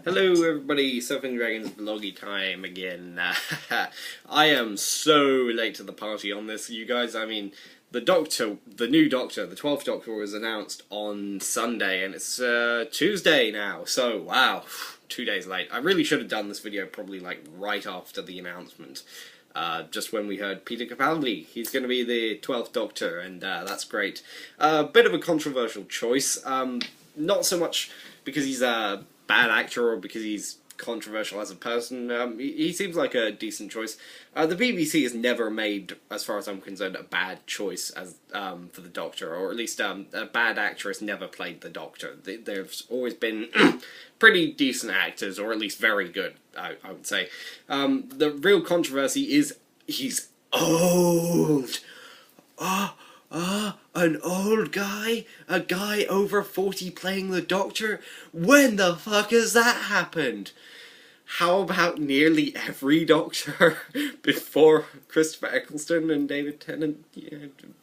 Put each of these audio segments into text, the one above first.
Hello everybody, Surfing Dragons vloggy time again. I am so late to the party on this, you guys. I mean, the new Doctor, the 12th Doctor was announced on Sunday, and it's Tuesday now, so wow, 2 days late. I really should have done this video probably like right after the announcement. Just when we heard Peter Capaldi, he's going to be the 12th Doctor, and that's great. Bit of a controversial choice, not so much because he's a bad actor or because he's controversial as a person. He seems like a decent choice. The BBC has never made, as far as I'm concerned, a bad choice as for the Doctor, or at least a bad actress never played the Doctor. There's always been pretty decent actors, or at least very good, I would say. The real controversy is he's old. An old guy? A guy over 40 playing the Doctor? When the fuck has that happened? How about nearly every Doctor before Christopher Eccleston and David Tennant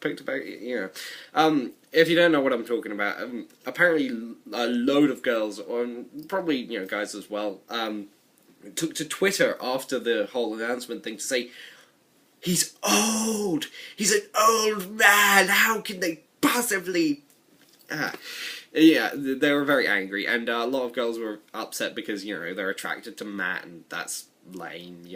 picked about, if you don't know what I'm talking about, apparently a load of girls, or probably, guys as well, took to Twitter after the whole announcement thing to say, he's old! He's an old man! How can they possibly... Yeah, they were very angry, and a lot of girls were upset because, they're attracted to Matt, and that's lame,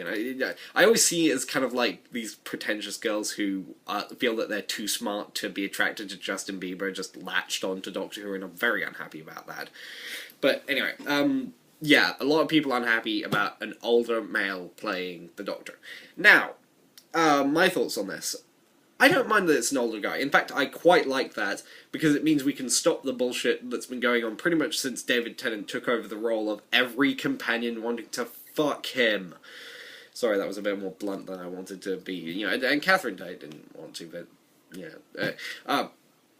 I always see it as kind of like these pretentious girls who feel that they're too smart to be attracted to Justin Bieber, just latched on to Doctor Who, and I'm very unhappy about that. But anyway, yeah, a lot of people unhappy about an older male playing the Doctor. Now, my thoughts on this. I don't mind that it's an older guy. In fact, I quite like that, because it means we can stop the bullshit that's been going on pretty much since David Tennant took over the role of every companion wanting to fuck him. Sorry, that was a bit more blunt than I wanted to be, and Catherine didn't want to, but,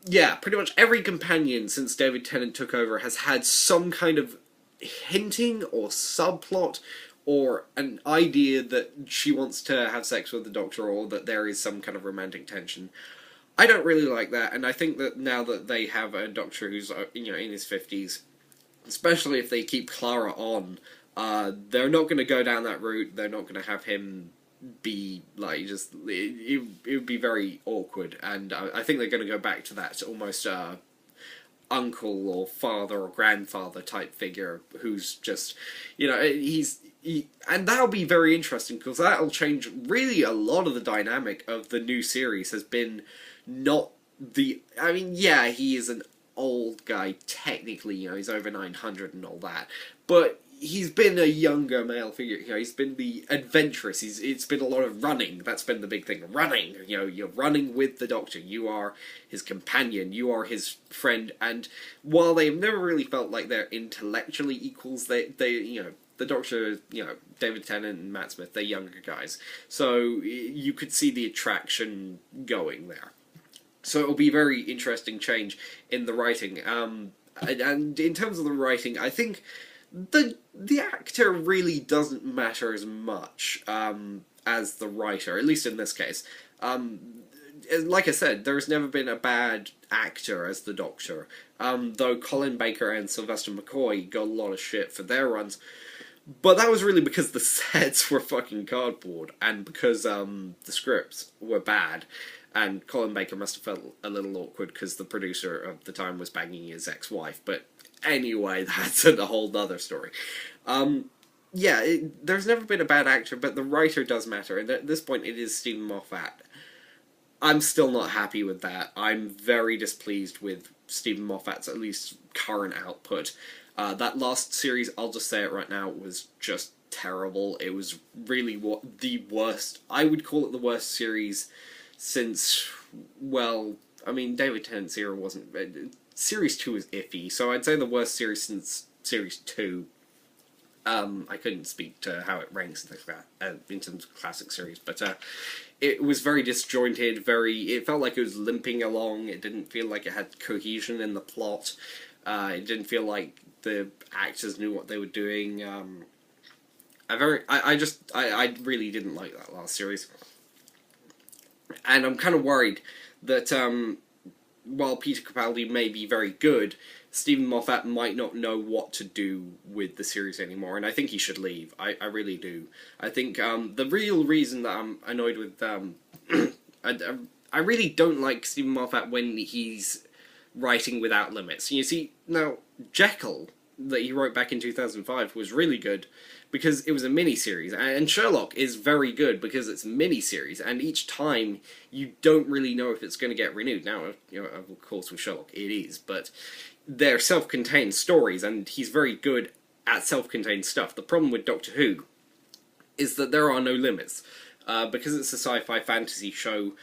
yeah, pretty much every companion since David Tennant took over has had some kind of hinting or subplot or an idea that she wants to have sex with the Doctor, or that there is some kind of romantic tension. I don't really like that, and I think that now that they have a Doctor who's, in his 50s, especially if they keep Clara on, they're not going to go down that route. They're not going to have him be, like, just... It would be very awkward, and I think they're going to go back to that almost, uncle or father or grandfather type figure who's just, and that'll be very interesting, because that'll change really a lot of the dynamic of the new series. Has been not the... I mean, yeah, he is an old guy, technically, he's over 900 and all that, but he's been a younger male figure, he's been the adventurous, it's been a lot of running, that's been the big thing, running, you're running with the Doctor, you are his companion, you are his friend, and while they've never really felt like they're intellectually equals, they the Doctor, David Tennant and Matt Smith, they're younger guys, so you could see the attraction going there. So it'll be a very interesting change in the writing, and in terms of the writing, I think the actor really doesn't matter as much as the writer, at least in this case. Like I said, there's never been a bad actor as the Doctor, though Colin Baker and Sylvester McCoy got a lot of shit for their runs. But that was really because the sets were fucking cardboard, and because the scripts were bad, and Colin Baker must have felt a little awkward because the producer of the time was banging his ex-wife, but anyway, that's a whole other story. Yeah, there's never been a bad actor, but the writer does matter, and at this point it is Stephen Moffat. I'm still not happy with that. I'm very displeased with Stephen Moffat's at least current output. That last series, I'll just say it right now, was just terrible. It was really the worst. I would call it the worst series since, well, I mean, David Tennant's era wasn't... Series 2 is iffy, so I'd say the worst series since Series 2. I couldn't speak to how it ranks in terms of classic series, but it was very disjointed, it felt like it was limping along, it didn't feel like it had cohesion in the plot, it didn't feel like the actors knew what they were doing. I really didn't like that last series. And I'm kind of worried that while Peter Capaldi may be very good, Stephen Moffat might not know what to do with the series anymore, and I think he should leave. I really do. I think the real reason that I'm annoyed with I really don't like Stephen Moffat when he's writing without limits. You see, now Jekyll that he wrote back in 2005 was really good because it was a mini-series, and Sherlock is very good because it's a mini-series, and each time you don't really know if it's going to get renewed. Now, of course, with Sherlock it is, but they're self-contained stories, and he's very good at self-contained stuff. The problem with Doctor Who is that there are no limits. Because it's a sci-fi fantasy show,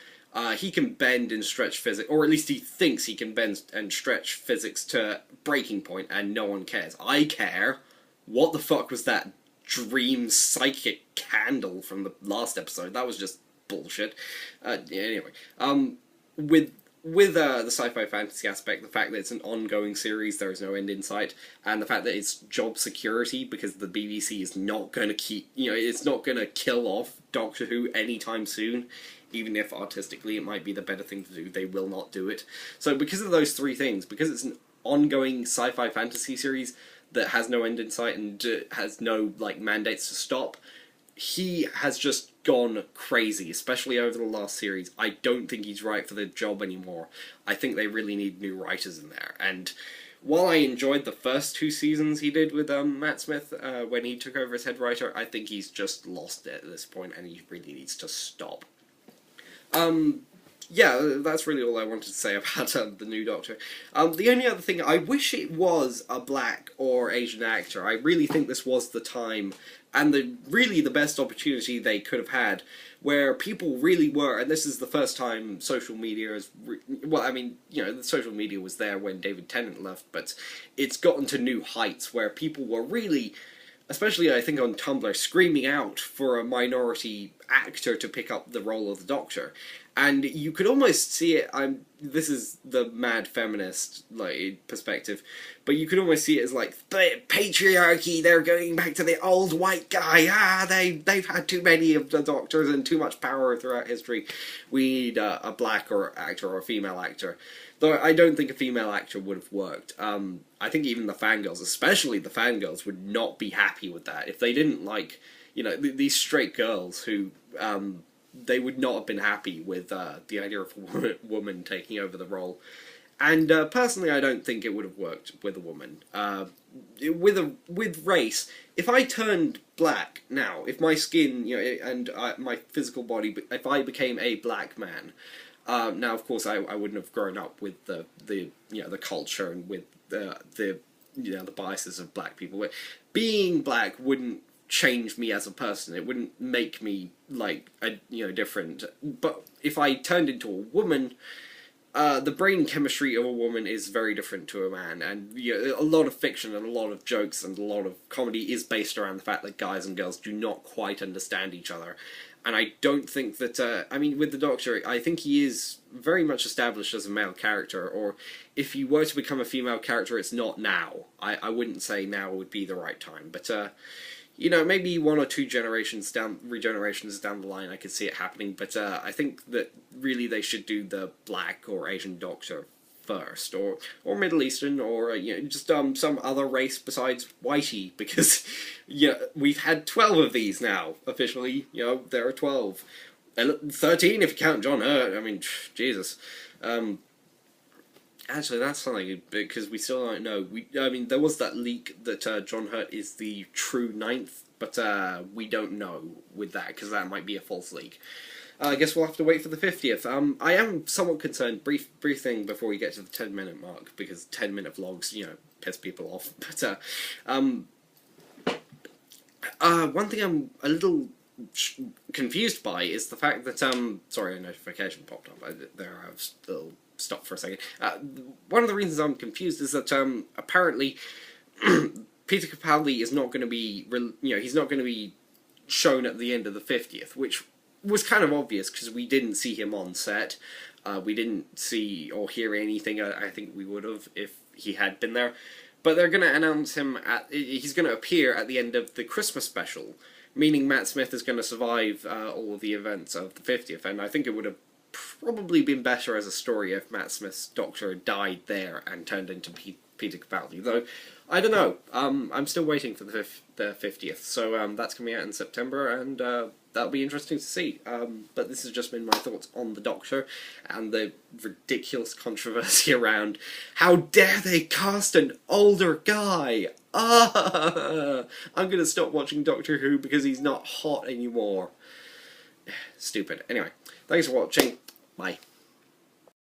he can bend and stretch physics, or at least he thinks he can bend and stretch physics to breaking point, and no one cares. I care. What the fuck was that dream psychic candle from the last episode? That was just bullshit. Anyway, with the sci-fi fantasy aspect, the fact that it's an ongoing series, there is no end in sight, and the fact that it's job security because the BBC is not going to keep, it's not going to kill off Doctor Who anytime soon, even if artistically it might be the better thing to do, they will not do it. So because of those three things, because it's an ongoing sci-fi fantasy series that has no end in sight and has no mandates to stop, he has just gone crazy, especially over the last series. I don't think he's right for the job anymore. I think they really need new writers in there. And while I enjoyed the first 2 seasons he did with Matt Smith when he took over as head writer, I think he's just lost it at this point, and he really needs to stop. Yeah, that's really all I wanted to say about the new Doctor. The only other thing, I wish it was a black or Asian actor. I really think this was the time, and really the best opportunity they could have had, where people really were, and this is the first time social media is, the social media was there when David Tennant left, but it's gotten to new heights where people were really, especially I think on Tumblr, screaming out for a minority actor to pick up the role of the Doctor. And you could almost see it, this is the mad feminist perspective, but you could almost see it as patriarchy, they're going back to the old white guy, they've had too many of the Doctors and too much power throughout history. We need a black actor or a female actor. Though I don't think a female actor would have worked. I think even the fangirls, especially the fangirls, would not be happy with that. If they didn't like, these straight girls who, they would not have been happy with the idea of a woman taking over the role. And personally, I don't think it would have worked with a woman. With race, if I turned black now, if my skin, and my physical body, if I became a black man, now of course I wouldn't have grown up with the culture and with the biases of black people. But being black wouldn't change me as a person. It wouldn't make me different. But if I turned into a woman, the brain chemistry of a woman is very different to a man, and a lot of fiction and a lot of jokes and a lot of comedy is based around the fact that guys and girls do not quite understand each other. And I don't think that, with the Doctor, I think he is very much established as a male character, or if he were to become a female character, it's not now. I wouldn't say now would be the right time, but maybe 1 or 2 regenerations down the line, I could see it happening. But I think that really they should do the black or Asian Doctor first, or Middle Eastern, or just some other race besides Whitey, because we've had 12 of these now officially. There are 12, 13 if you count John Hurt. I mean, Jesus. Actually, that's something, because we still don't know. There was that leak that John Hurt is the true 9th, but we don't know with that, because that might be a false leak. I guess we'll have to wait for the 50th. I am somewhat concerned, brief thing before we get to the 10-minute mark, because 10-minute vlogs, piss people off. But, one thing I'm a little confused by is the fact that, sorry, a notification popped up. I've still stopped for a second. One of the reasons I'm confused is that, apparently, Peter Capaldi is not going to be, he's not going to be shown at the end of the 50th, which was kind of obvious because we didn't see him on set. We didn't see or hear anything. I think we would have if he had been there. But they're going to announce him he's going to appear at the end of the Christmas special, meaning Matt Smith is going to survive all of the events of the 50th, and I think it would have probably been better as a story if Matt Smith's Doctor died there and turned into Peter Capaldi. Though, I don't know. I'm still waiting for the 50th, so that's coming out in September, and that'll be interesting to see. But this has just been my thoughts on the Doctor, and the ridiculous controversy around how dare they cast an older guy. I'm gonna stop watching Doctor Who because he's not hot anymore. Stupid. Anyway, thanks for watching. Bye.